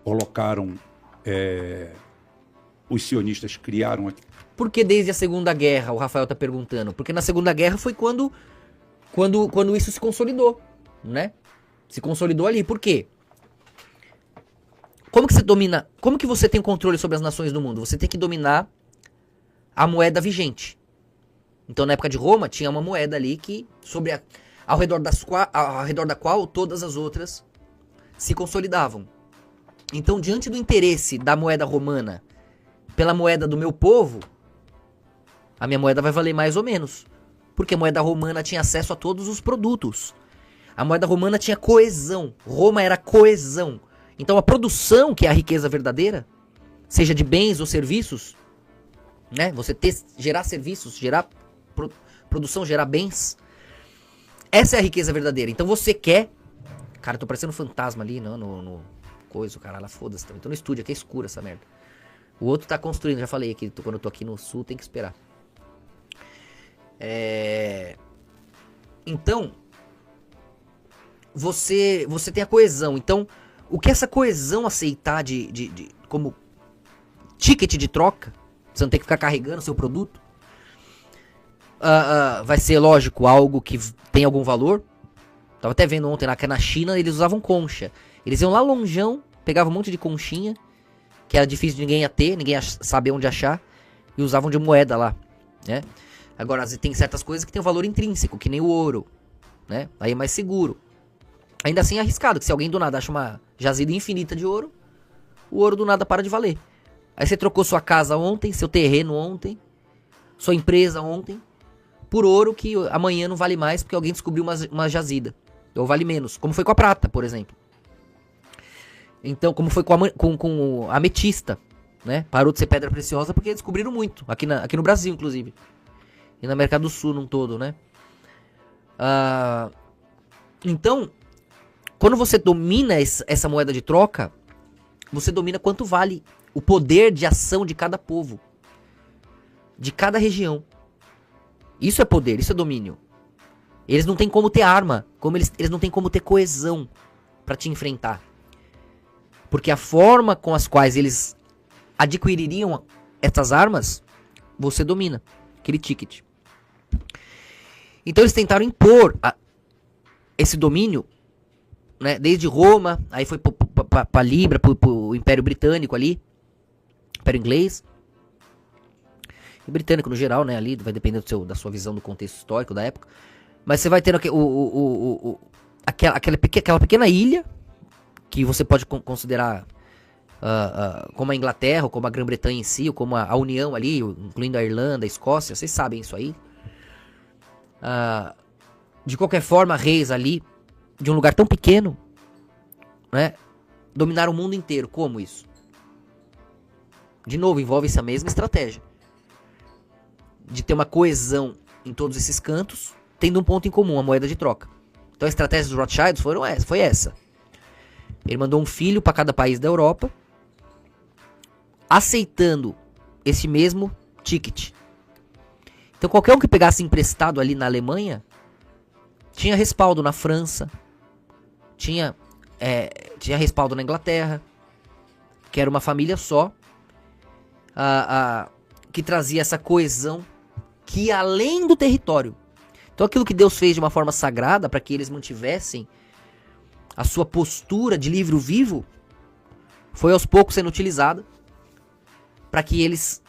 colocaram, os sionistas criaram aqui. Por que desde a Segunda Guerra, o Rafael tá perguntando? Porque na Segunda Guerra foi quando isso se consolidou, né? Se consolidou ali. Por quê? Como que você domina? Como que você tem controle sobre as nações do mundo? Você tem que dominar a moeda vigente. Então, na época de Roma, tinha uma moeda ali que ao redor da qual todas as outras se consolidavam. Então, diante do interesse da moeda romana pela moeda do meu povo, a minha moeda vai valer mais ou menos. Porque a moeda romana tinha acesso a todos os produtos. A moeda romana tinha coesão. Roma era coesão. Então a produção, que é a riqueza verdadeira, seja de bens ou serviços, né? Você gerar serviços, gerar produção, gerar bens. Essa é a riqueza verdadeira. Então você quer... Cara, eu tô parecendo um fantasma ali no coisa, caralho, foda-se também. Tô no estúdio aqui, é escuro essa merda. O outro tá construindo, já falei aqui, quando eu tô aqui no sul, tem que esperar. Então, você tem a coesão. Então, o que essa coesão aceitar como ticket de troca, você não tem que ficar carregando seu produto, vai ser, lógico, algo que tem algum valor. Tava até vendo ontem lá que na China eles usavam concha. Eles iam lá longeão, pegavam um monte de conchinha, que era difícil de ninguém ter, ninguém saber onde achar, e usavam de moeda lá, né? Agora, tem certas coisas que tem um valor intrínseco, que nem o ouro, né? Aí é mais seguro. Ainda assim é arriscado, que se alguém do nada acha uma jazida infinita de ouro, o ouro do nada para de valer. Aí você trocou sua casa ontem, seu terreno ontem, sua empresa ontem, por ouro que amanhã não vale mais porque alguém descobriu uma jazida. Ou vale menos, como foi com a prata, por exemplo. Então, como foi com a ametista, né? Parou de ser pedra preciosa porque descobriram muito, aqui no Brasil, inclusive. E na América do Sul num todo, né? Então, quando você domina essa moeda de troca, você domina quanto vale o poder de ação de cada povo, de cada região. Isso é poder, isso é domínio. Eles não têm como ter arma, eles não têm como ter coesão para te enfrentar. Porque a forma com as quais eles adquiririam essas armas, você domina. Aquele ticket. Então eles tentaram impor esse domínio, né, desde Roma, aí foi pra Libra, pro Império Britânico ali, Império Inglês. E britânico no geral, né, ali, vai depender da sua visão do contexto histórico da época. Mas você vai tendo aquela pequena ilha, que você pode considerar como a Inglaterra, ou como a Grã-Bretanha em si, ou como a União ali, incluindo a Irlanda, a Escócia, vocês sabem isso aí. De qualquer forma, reis ali, de um lugar tão pequeno, né, dominaram o mundo inteiro. Como isso? De novo, envolve essa mesma estratégia. De ter uma coesão em todos esses cantos, tendo um ponto em comum, a moeda de troca. Então a estratégia dos Rothschilds foi essa. Ele mandou um filho para cada país da Europa, aceitando esse mesmo ticket. Então qualquer um que pegasse emprestado ali na Alemanha, tinha respaldo na França, tinha respaldo na Inglaterra, que era uma família só, que trazia essa coesão que ia além do território. Então aquilo que Deus fez de uma forma sagrada para que eles mantivessem a sua postura de livro vivo, foi aos poucos sendo utilizada para que eles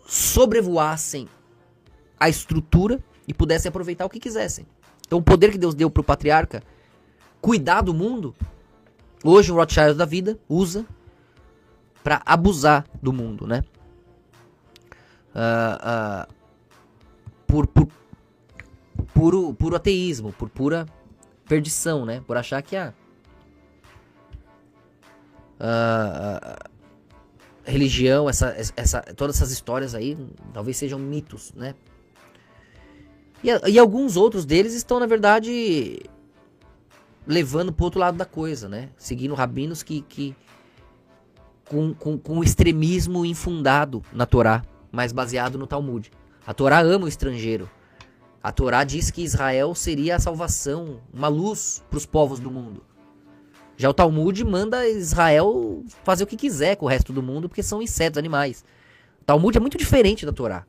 sobrevoassem a estrutura e pudessem aproveitar o que quisessem. Então o poder que Deus deu para o patriarca cuidar do mundo, hoje o Rothschild da vida usa para abusar do mundo, né? Por puro ateísmo, por pura perdição, né? Por achar que a religião, todas essas histórias aí, talvez sejam mitos, né? E alguns outros deles estão, na verdade, levando pro outro lado da coisa, né? Seguindo rabinos que com extremismo infundado na Torá, mas baseado no Talmud. A Torá ama o estrangeiro. A Torá diz que Israel seria a salvação, uma luz para os povos do mundo. Já o Talmud manda Israel fazer o que quiser com o resto do mundo, porque são insetos, animais. O Talmud é muito diferente da Torá.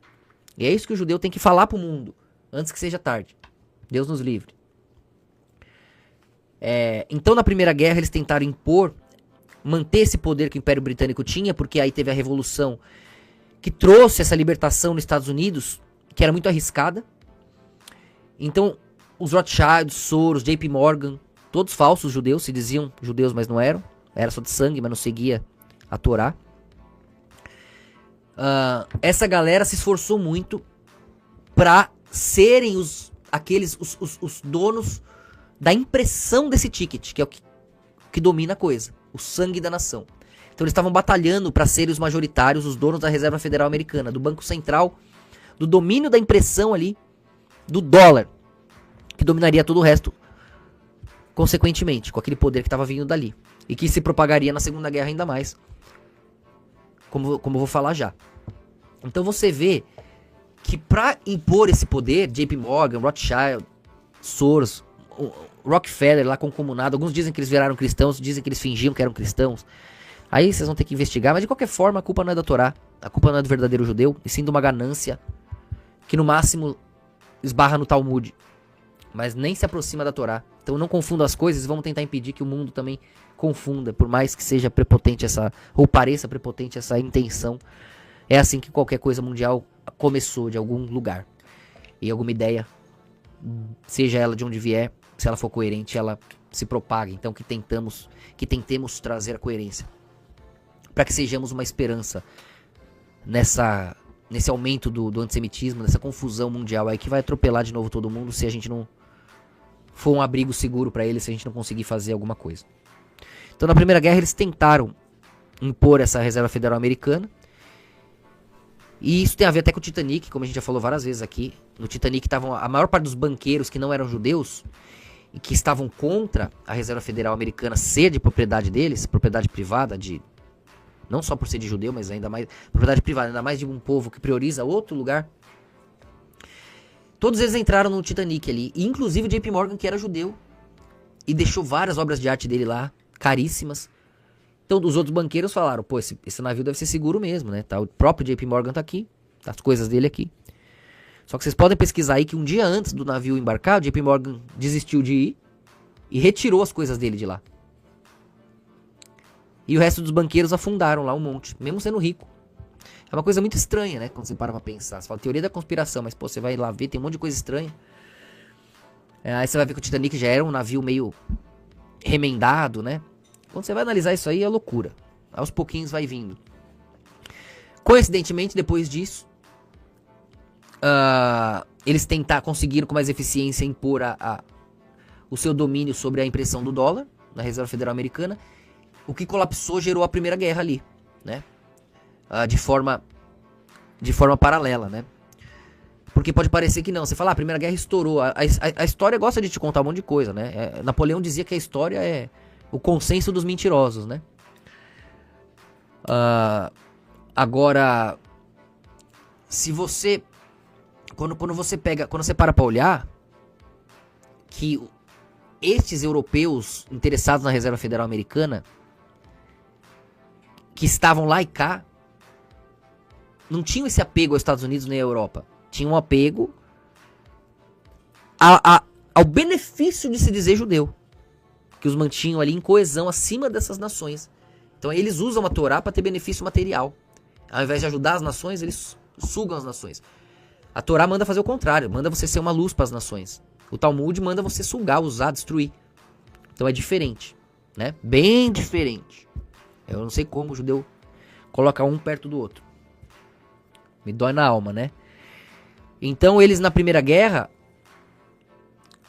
E é isso que o judeu tem que falar pro mundo, antes que seja tarde. Deus nos livre. Então, na Primeira Guerra, eles tentaram manter esse poder que o Império Britânico tinha, porque aí teve a Revolução que trouxe essa libertação nos Estados Unidos, que era muito arriscada. Então, os Rothschild, Soros, JP Morgan, todos falsos judeus, se diziam judeus, mas não eram. Era só de sangue, mas não seguia a Torá. Essa galera se esforçou muito para serem os donos da impressão desse ticket, que é o que domina a coisa, o sangue da nação. Então eles estavam batalhando para serem os majoritários, os donos da Reserva Federal Americana, do Banco Central, do domínio da impressão ali, do dólar, que dominaria todo o resto, consequentemente, com aquele poder que estava vindo dali, e que se propagaria na Segunda Guerra ainda mais, como eu vou falar já. Então você vê que para impor esse poder, JP Morgan, Rothschild, Soros, Rockefeller lá concomunado, alguns dizem que eles viraram cristãos, dizem que eles fingiam que eram cristãos. Aí vocês vão ter que investigar, mas de qualquer forma a culpa não é da Torá, a culpa não é do verdadeiro judeu, e sim de uma ganância que no máximo esbarra no Talmud, mas nem se aproxima da Torá. Então não confundam as coisas e vamos tentar impedir que o mundo também confunda, por mais que seja prepotente ou pareça prepotente essa intenção. É assim que qualquer coisa mundial começou, de algum lugar. E alguma ideia, seja ela de onde vier, se ela for coerente, ela se propaga. Então que tentemos trazer a coerência, para que sejamos uma esperança nesse aumento do antissemitismo, nessa confusão mundial aí que vai atropelar de novo todo mundo se a gente não for um abrigo seguro para eles, se a gente não conseguir fazer alguma coisa. Então na Primeira Guerra eles tentaram impor essa Reserva Federal Americana, e isso tem a ver até com o Titanic, como a gente já falou várias vezes aqui. No Titanic estavam a maior parte dos banqueiros que não eram judeus e que estavam contra a Reserva Federal Americana ser de propriedade deles, propriedade privada, não só por ser de judeu, mas ainda mais propriedade privada, ainda mais de um povo que prioriza outro lugar. Todos eles entraram no Titanic ali, e inclusive o JP Morgan, que era judeu, e deixou várias obras de arte dele lá, caríssimas. Então os outros banqueiros falaram, pô, esse navio deve ser seguro mesmo, né? Tá, o próprio JP Morgan tá aqui, tá as coisas dele aqui. Só que vocês podem pesquisar aí que um dia antes do navio embarcar, o JP Morgan desistiu de ir e retirou as coisas dele de lá. E o resto dos banqueiros afundaram lá um monte, mesmo sendo rico. É uma coisa muito estranha, né? Quando você para pra pensar. Você fala teoria da conspiração, mas pô, você vai lá ver, tem um monte de coisa estranha. Aí você vai ver que o Titanic já era um navio meio remendado, né? Quando você vai analisar isso aí, é loucura. Aos pouquinhos vai vindo. Coincidentemente, depois disso, eles conseguiram com mais eficiência impor o seu domínio sobre a impressão do dólar na Reserva Federal Americana. O que colapsou gerou a Primeira Guerra ali, né? De forma paralela, né? Porque pode parecer que não. Você fala, a Primeira Guerra estourou. A história gosta de te contar um monte de coisa, né? Napoleão dizia que a história é o consenso dos mentirosos, né? Agora, se você... Quando você para pra olhar que estes europeus interessados na Reserva Federal Americana, que estavam lá e cá, não tinham esse apego aos Estados Unidos nem à Europa. Tinham um apego ao benefício de se dizer judeu, que os mantinham ali em coesão acima dessas nações. Então eles usam a Torá para ter benefício material. Ao invés de ajudar as nações, eles sugam as nações. A Torá manda fazer o contrário, manda você ser uma luz para as nações. O Talmud manda você sugar, usar, destruir. Então é diferente, né? Bem diferente. Eu não sei como o judeu coloca um perto do outro. Me dói na alma, né? Então eles na Primeira Guerra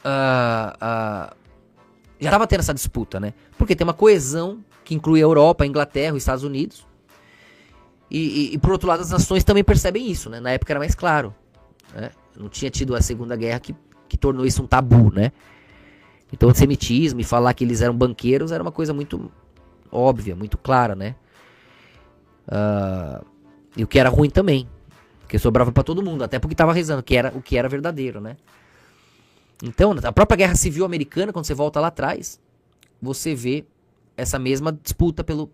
já estava tendo essa disputa, né? Porque tem uma coesão que inclui a Europa, a Inglaterra, os Estados Unidos. E por outro lado, as nações também percebem isso, né? Na época era mais claro, né? Não tinha tido a Segunda Guerra que tornou isso um tabu, né? Então o antissemitismo e falar que eles eram banqueiros era uma coisa muito óbvia, muito clara, né? E o que era ruim também, porque sobrava pra todo mundo, até porque tava rezando o que era verdadeiro, né? Então, a própria Guerra Civil Americana, quando você volta lá atrás, você vê essa mesma disputa pelo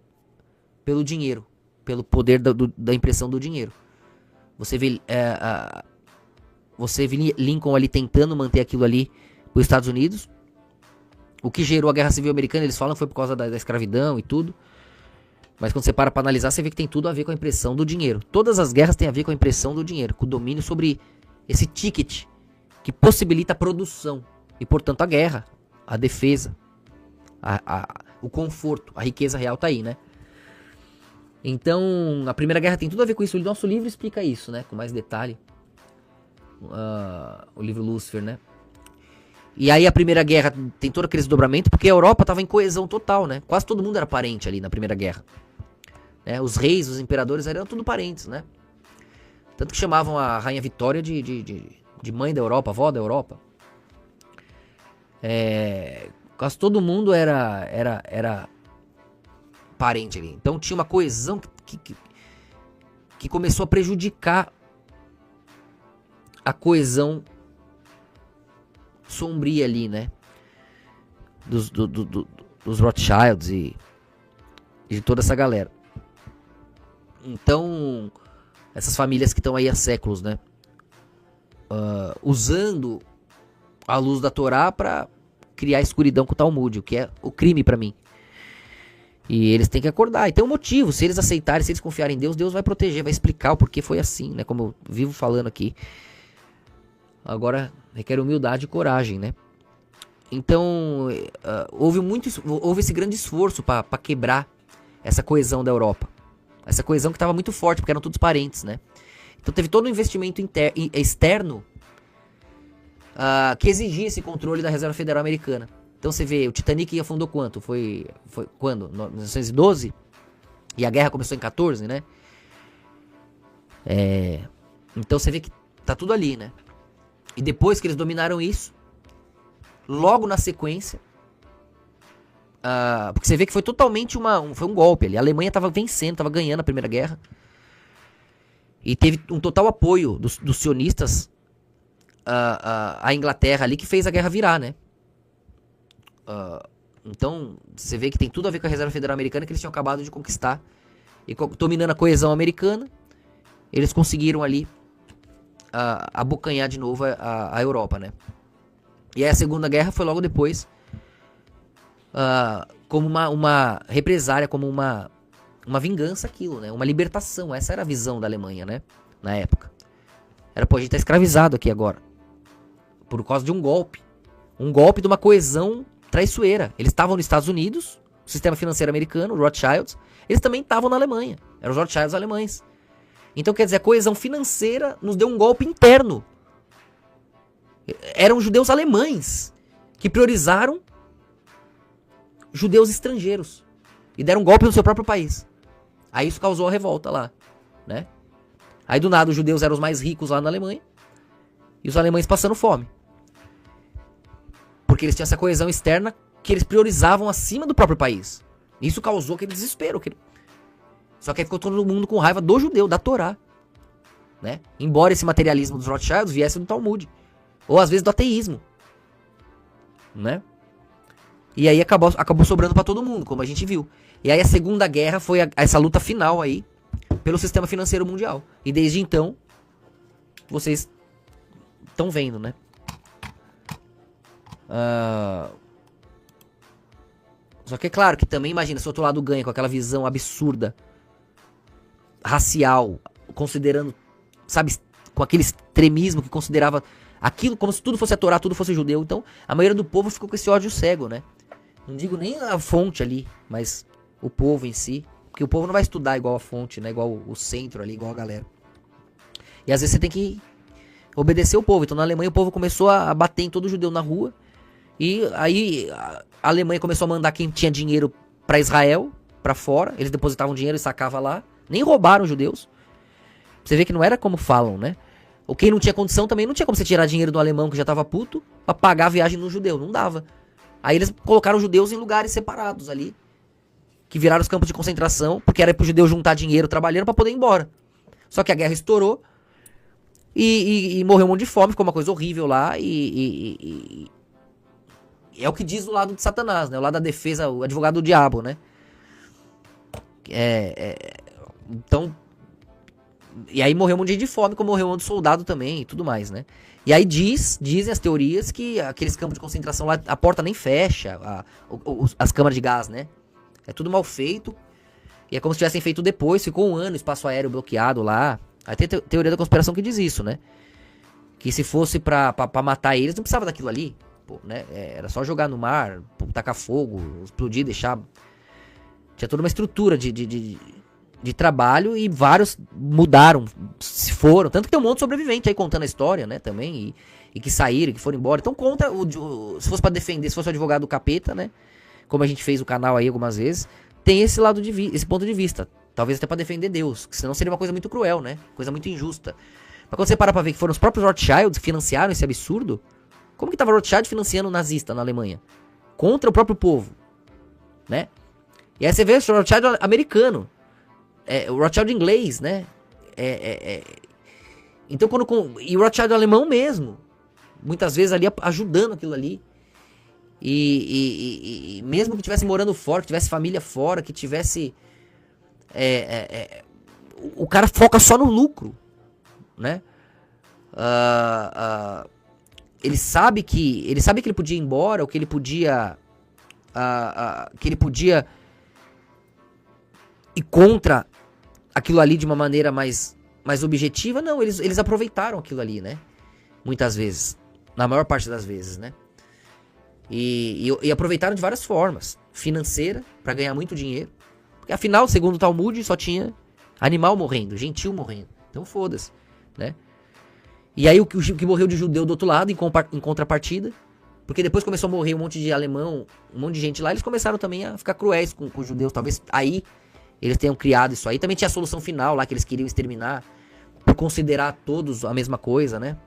dinheiro, pelo poder da impressão do dinheiro. Você vê Lincoln ali tentando manter aquilo ali para os Estados Unidos. O que gerou a Guerra Civil Americana, eles falam que foi por causa da escravidão e tudo. Mas quando você para analisar, você vê que tem tudo a ver com a impressão do dinheiro. Todas as guerras têm a ver com a impressão do dinheiro, com o domínio sobre esse ticket que possibilita a produção. E, portanto, a guerra, a defesa, o conforto, a riqueza real tá aí, né? Então, a Primeira Guerra tem tudo a ver com isso. O nosso livro explica isso, né? Com mais detalhe. O livro Lúcifer, né? E aí a Primeira Guerra tem todo aquele desdobramento, porque a Europa tava em coesão total, né? Quase todo mundo era parente ali na Primeira Guerra. Né? Os reis, os imperadores eram tudo parentes, né? Tanto que chamavam a Rainha Vitória de mãe da Europa, avó da Europa. Quase todo mundo era parente ali. Então tinha uma coesão que começou a prejudicar a coesão sombria ali, né? Dos Rothschilds e de toda essa galera. Então, essas famílias que estão aí há séculos, né? Usando a luz da Torá para criar escuridão com o Talmud, o que é o crime para mim. E eles têm que acordar. E tem um motivo. Se eles aceitarem, se eles confiarem em Deus, Deus vai proteger, vai explicar o porquê foi assim, né? Como eu vivo falando aqui. Agora, requer humildade e coragem, né? Então, houve esse grande esforço para quebrar essa coesão da Europa. Essa coesão que estava muito forte, porque eram todos parentes, né? Então teve todo um investimento externo que exigia esse controle da Reserva Federal Americana. Então você vê, o Titanic afundou quanto? Foi quando? 1912? E a guerra começou em 14, né? Então você vê que tá tudo ali, né? E depois que eles dominaram isso, logo na sequência, porque você vê que foi totalmente foi um golpe ali. A Alemanha estava vencendo, estava ganhando a Primeira Guerra. E teve um total apoio dos sionistas à Inglaterra ali, que fez a guerra virar, né? Então, você vê que tem tudo a ver com a Reserva Federal Americana, que eles tinham acabado de conquistar. E dominando a coesão americana, eles conseguiram ali abocanhar de novo a Europa, né? E aí a Segunda Guerra foi logo depois, como uma represária, como uma vingança aquilo, né? Uma libertação. Essa era a visão da Alemanha, né? Na época. Era, pô, a gente tá escravizado aqui agora. Por causa de um golpe. Um golpe de uma coesão traiçoeira. Eles estavam nos Estados Unidos, o sistema financeiro americano, Rothschilds. Eles também estavam na Alemanha. Eram os Rothschilds alemães. Então, quer dizer, a coesão financeira nos deu um golpe interno. Eram judeus alemães que priorizaram judeus estrangeiros e deram um golpe no seu próprio país. Aí isso causou a revolta lá, né? Aí do nada os judeus eram os mais ricos lá na Alemanha e os alemães passando fome. Porque eles tinham essa coesão externa que eles priorizavam acima do próprio país. Isso causou aquele desespero. Só que aí ficou todo mundo com raiva do judeu, da Torá, né? Embora esse materialismo dos Rothschilds viesse do Talmud. Ou às vezes do ateísmo, né? E aí acabou sobrando pra todo mundo, como a gente viu. E aí a Segunda Guerra foi essa luta final aí pelo sistema financeiro mundial. E desde então, vocês estão vendo, né? Só que é claro que também, imagina, se o outro lado ganha com aquela visão absurda, racial, considerando, sabe, com aquele extremismo que considerava aquilo como se tudo fosse a Torá, tudo fosse judeu. Então, a maioria do povo ficou com esse ódio cego, né? Não digo nem a fonte ali, mas o povo em si. Porque o povo não vai estudar igual a fonte, né? Igual o centro ali, igual a galera. E às vezes você tem que obedecer o povo. Então, na Alemanha, o povo começou a bater em todo judeu na rua. E aí, a Alemanha começou a mandar quem tinha dinheiro pra Israel, pra fora. Eles depositavam dinheiro e sacavam lá. Nem roubaram os judeus. Você vê que não era como falam, né? Ou quem não tinha condição também não tinha como você tirar dinheiro do alemão que já tava puto pra pagar a viagem no judeu. Não dava. Aí eles colocaram os judeus em lugares separados ali, que viraram os campos de concentração, porque era pro judeu juntar dinheiro trabalhando pra poder ir embora. Só que a guerra estourou e morreu um monte de fome, ficou uma coisa horrível lá. E é o que diz o lado de Satanás, né? O lado da defesa, o advogado do diabo, né? Então... E aí morreu um monte de gente de fome, como morreu um monte de soldado também e tudo mais, né? E aí dizem as teorias que aqueles campos de concentração lá, a porta nem fecha, as câmaras de gás, né? É tudo mal feito. E é como se tivessem feito depois, ficou um ano o espaço aéreo bloqueado lá. Aí tem teoria da conspiração que diz isso, né? Que se fosse pra matar eles, não precisava daquilo ali, pô, né? Era só jogar no mar, tacar fogo, explodir, deixar... Tinha toda uma estrutura de trabalho e vários mudaram, se foram. Tanto que tem um monte de sobrevivente aí contando a história, né, também. E que saíram, que foram embora. Então conta, se fosse pra defender, se fosse o advogado do capeta, né, como a gente fez o canal aí algumas vezes, tem esse lado esse ponto de vista. Talvez até pra defender Deus, que senão seria uma coisa muito cruel, né, coisa muito injusta. Mas quando você para pra ver que foram os próprios Rothschild que financiaram esse absurdo, como que tava Rothschild financiando o nazista na Alemanha? Contra o próprio povo, né? E aí você vê o Rothschild americano. O Rothschild inglês, né? Então e o Rothschild alemão mesmo. Muitas vezes ali ajudando aquilo ali. E mesmo que tivesse morando fora, que tivesse família fora, que tivesse... o cara foca só no lucro, né? Ele sabe que ele podia ir embora, ou que ele podia... ir contra aquilo ali de uma maneira mais objetiva. Não, eles aproveitaram aquilo ali, né? Muitas vezes. Na maior parte das vezes, né? E aproveitaram de várias formas. Financeira, pra ganhar muito dinheiro. Porque afinal, segundo o Talmud, só tinha animal morrendo, gentil morrendo. Então foda-se, né? E aí o que morreu de judeu do outro lado, em contrapartida. Porque depois começou a morrer um monte de alemão, um monte de gente lá. Eles começaram também a ficar cruéis com os judeus. Talvez aí eles tenham criado isso aí. Também tinha a solução final lá, que eles queriam exterminar, por considerar todos a mesma coisa, né?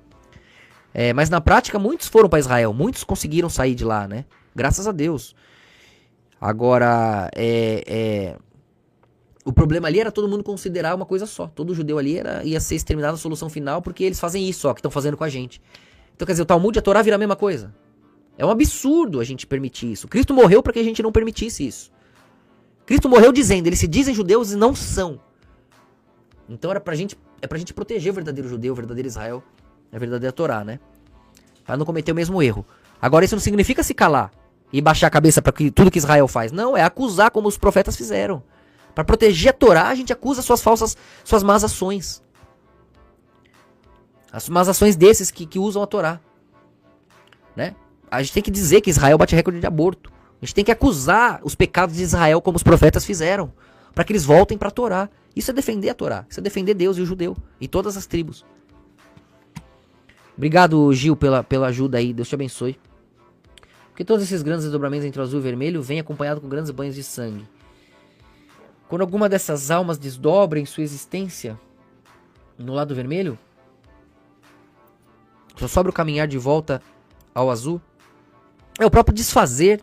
Mas na prática, muitos foram para Israel. Muitos conseguiram sair de lá, né? Graças a Deus. Agora, o problema ali era todo mundo considerar uma coisa só. Todo judeu ali ia ser exterminado na solução final, porque eles fazem isso, ó, que estão fazendo com a gente. Então, quer dizer, o Talmud e a Torá viram a mesma coisa. É um absurdo a gente permitir isso. Cristo morreu para que a gente não permitisse isso. Cristo morreu dizendo, eles se dizem judeus e não são. Então é pra gente proteger o verdadeiro judeu, o verdadeiro Israel, a verdadeira Torá, né? Pra não cometer o mesmo erro. Agora isso não significa se calar e baixar a cabeça pra tudo que Israel faz. Não, é acusar como os profetas fizeram. Pra proteger a Torá, a gente acusa suas más ações. As más ações desses que usam a Torá, né? A gente tem que dizer que Israel bate recorde de aborto. A gente tem que acusar os pecados de Israel como os profetas fizeram, para que eles voltem para a Torá. Isso é defender a Torá, isso é defender Deus e o judeu, e todas as tribos. Obrigado, Gil, pela ajuda aí, Deus te abençoe. Porque todos esses grandes desdobramentos entre o azul e o vermelho vêm acompanhados com grandes banhos de sangue. Quando alguma dessas almas desdobra em sua existência no lado vermelho, só sobra o caminhar de volta ao azul. É o próprio desfazer.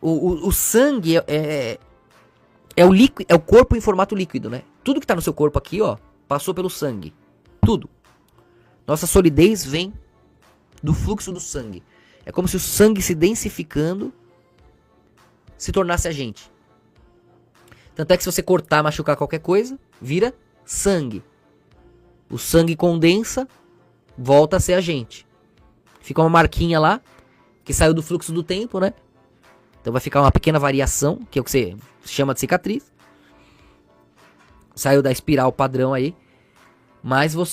O sangue é o líquido, é o corpo em formato líquido, né? Tudo que tá no seu corpo aqui, ó, passou pelo sangue. Tudo. Nossa solidez vem do fluxo do sangue. É como se o sangue se densificando se tornasse a gente. Tanto é que se você cortar, machucar qualquer coisa, vira sangue. O sangue condensa, volta a ser a gente. Fica uma marquinha lá, que saiu do fluxo do tempo, né? Então vai ficar uma pequena variação, que é o que você chama de cicatriz. Saiu da espiral padrão aí. Mas você